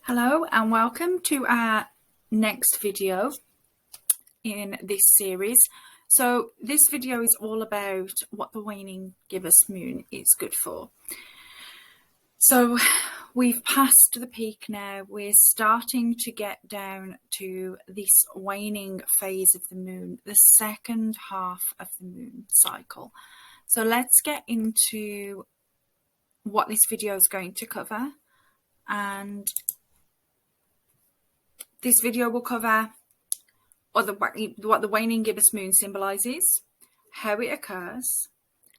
Hello and welcome to our next video in this series. So this video is all about what the waning gibbous moon is good for. So we've passed the peak now. We're starting to get down to this waning phase of the moon, the second half of the moon cycle. So let's get into what this video is going to cover. And this video will cover what the waning gibbous moon symbolizes, how it occurs,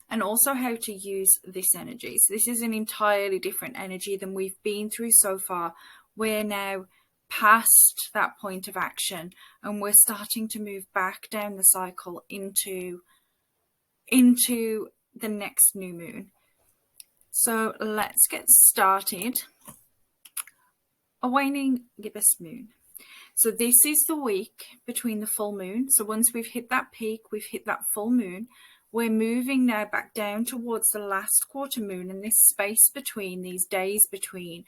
and also how to use this energy. So this is an entirely different energy than we've been through so far. We're now past that point of action and we're starting to move back down the cycle into the next new moon. So let's get started. A waning gibbous moon. So this is the week between the full moon. So once we've hit that peak, we've hit that full moon, we're moving now back down towards the last quarter moon, and this space between, these days between,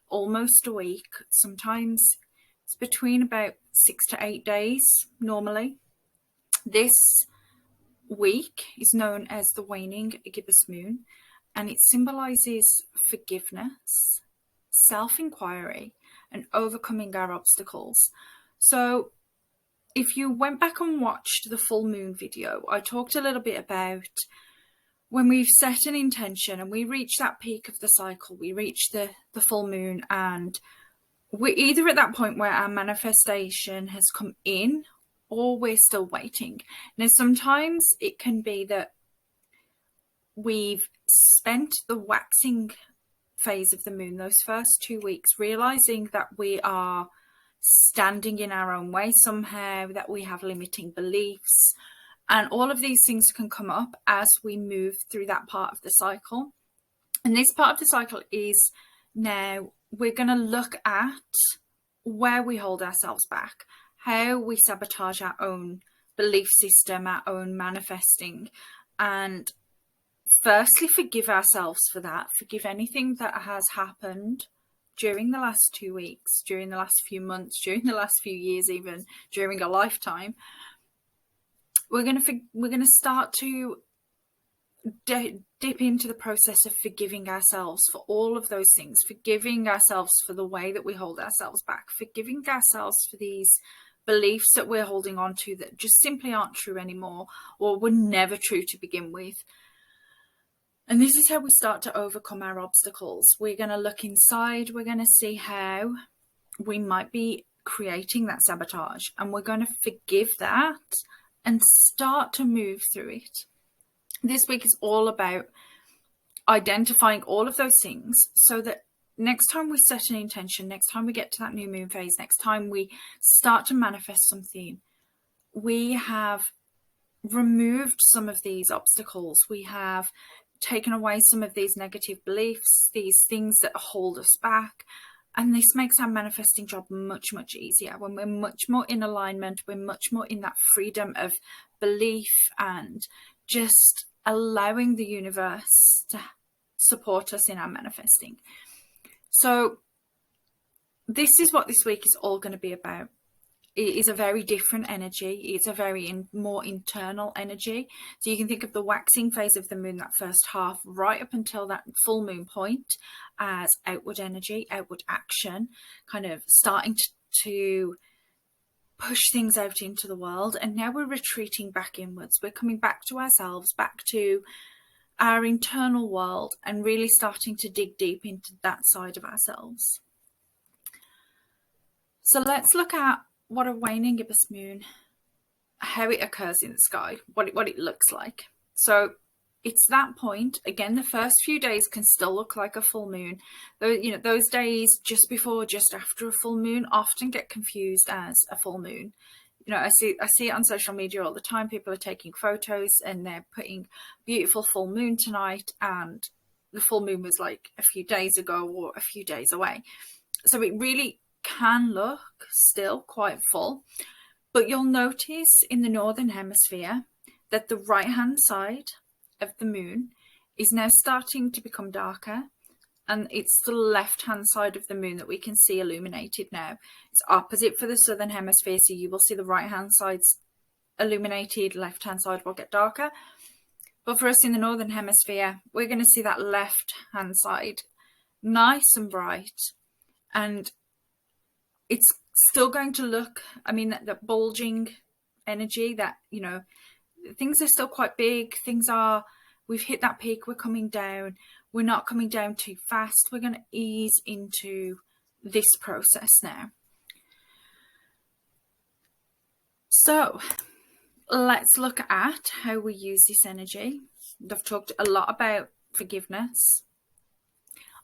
almost a week. Sometimes it's between about 6 to 8 days normally. This week is known as the waning gibbous moon, and it symbolizes forgiveness, self-inquiry, and overcoming our obstacles. So if you went back and watched the full moon video, I talked a little bit about when we've set an intention and we reach that peak of the cycle, we reach the full moon, and we're either at that point where our manifestation has come in or we're still waiting. Now, sometimes it can be that we've spent the waxing phase of the moon, those first 2 weeks, realizing that we are standing in our own way somehow, that we have limiting beliefs, and all of these things can come up as we move through that part of the cycle. And this part of the cycle is now we're going to look at where we hold ourselves back, how we sabotage our own belief system, our own manifesting, and firstly, forgive ourselves for that. Forgive anything that has happened during the last 2 weeks, during the last few months, during the last few years, even during a lifetime. We're going to start to dip into the process of forgiving ourselves for all of those things, forgiving ourselves for the way that we hold ourselves back, forgiving ourselves for these beliefs that we're holding on to that just simply aren't true anymore, or were never true to begin with. And this is how we start to overcome our obstacles. We're going to look inside. We're going to see how we might be creating that sabotage. And we're going to forgive that and start to move through it. This week is all about identifying all of those things so that next time we set an intention, next time we get to that new moon phase, next time we start to manifest something, we have removed some of these obstacles. We have taken away some of these negative beliefs, these things that hold us back, and this makes our manifesting job much, much easier. When we're much more in alignment, we're much more in that freedom of belief and just allowing the universe to support us in our manifesting. So this is what this week is all going to be about. It is a very different energy. It's a very more internal energy. So you can think of the waxing phase of the moon, that first half, right up until that full moon point, as outward energy, outward action, kind of starting to push things out into the world. And now we're retreating back inwards. We're coming back to ourselves, back to our internal world, and really starting to dig deep into that side of ourselves. So let's look at what a waning gibbous moon, how it occurs in the sky, what it looks like. So it's that point. Again, the first few days can still look like a full moon. Those days just before, just after a full moon often get confused as a full moon. I see it on social media all the time. People are taking photos and they're putting beautiful full moon tonight, and the full moon was like a few days ago or a few days away. So it really can look still quite full, but you'll notice in the northern hemisphere that the right hand side of the moon is now starting to become darker, and it's the left hand side of the moon that we can see illuminated now. It's opposite for the southern hemisphere, so you will see the right hand side's illuminated, left hand side will get darker. But for us in the northern hemisphere, we're going to see that left hand side nice and bright, and it's still going to look, I mean, that bulging energy, that, you know, things are still quite big. We've hit that peak, we're coming down. We're not coming down too fast. We're going to ease into this process now. So let's look at how we use this energy. I've talked a lot about forgiveness.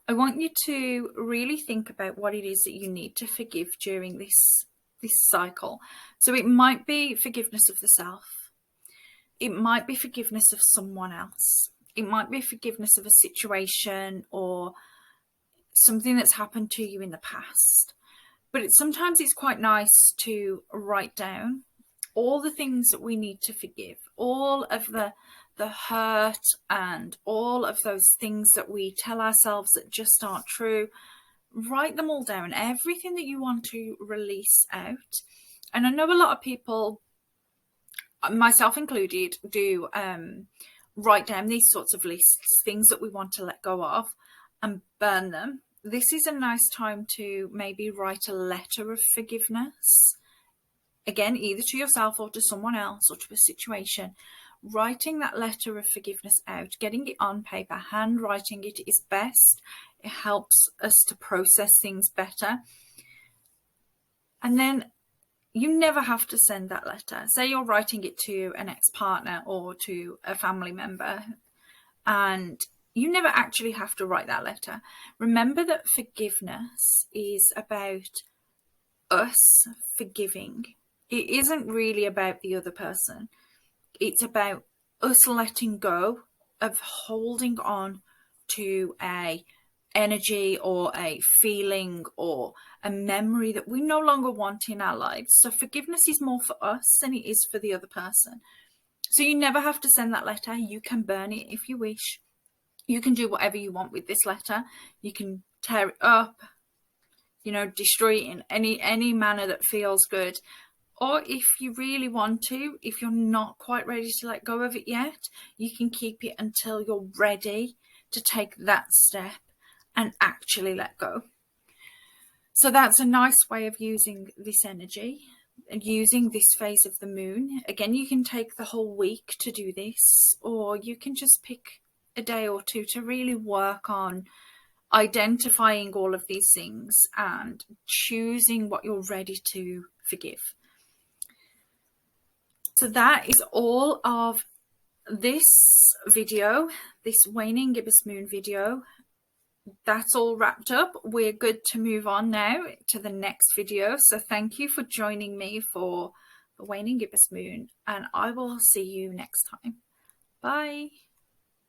I want you to really think about what it is that you need to forgive during this cycle. So it might be forgiveness of the self. It might be forgiveness of someone else. It might be forgiveness of a situation or something that's happened to you in the past. But sometimes it's quite nice to write down all the things that we need to forgive, all of the hurt and all of those things that we tell ourselves that just aren't true. Write them all down, everything that you want to release out. And I know a lot of people, myself included, do write down these sorts of lists, things that we want to let go of, and burn them. This is a nice time to maybe write a letter of forgiveness. Again, either to yourself or to someone else or to a situation. Writing that letter of forgiveness out, getting it on paper, handwriting it is best. It helps us to process things better. And then you never have to send that letter. Say you're writing it to an ex-partner or to a family member, and you never actually have to write that letter. Remember that forgiveness is about us forgiving. It isn't really about the other person. It's about us letting go of holding on to a energy or a feeling or a memory that we no longer want in our lives. So forgiveness is more for us than it is for the other person. So you never have to send that letter. You can burn it if you wish. You can do whatever you want with this letter. You can tear it up, you know, destroy it in any manner that feels good. Or if you really want to, if you're not quite ready to let go of it yet, you can keep it until you're ready to take that step and actually let go. So that's a nice way of using this energy and using this phase of the moon. Again, you can take the whole week to do this, or you can just pick a day or two to really work on identifying all of these things and choosing what you're ready to forgive. So that is all of this video, this waning gibbous moon video. That's all wrapped up. We're good to move on now to the next video. So thank you for joining me for the waning gibbous moon, and I will see you next time. Bye.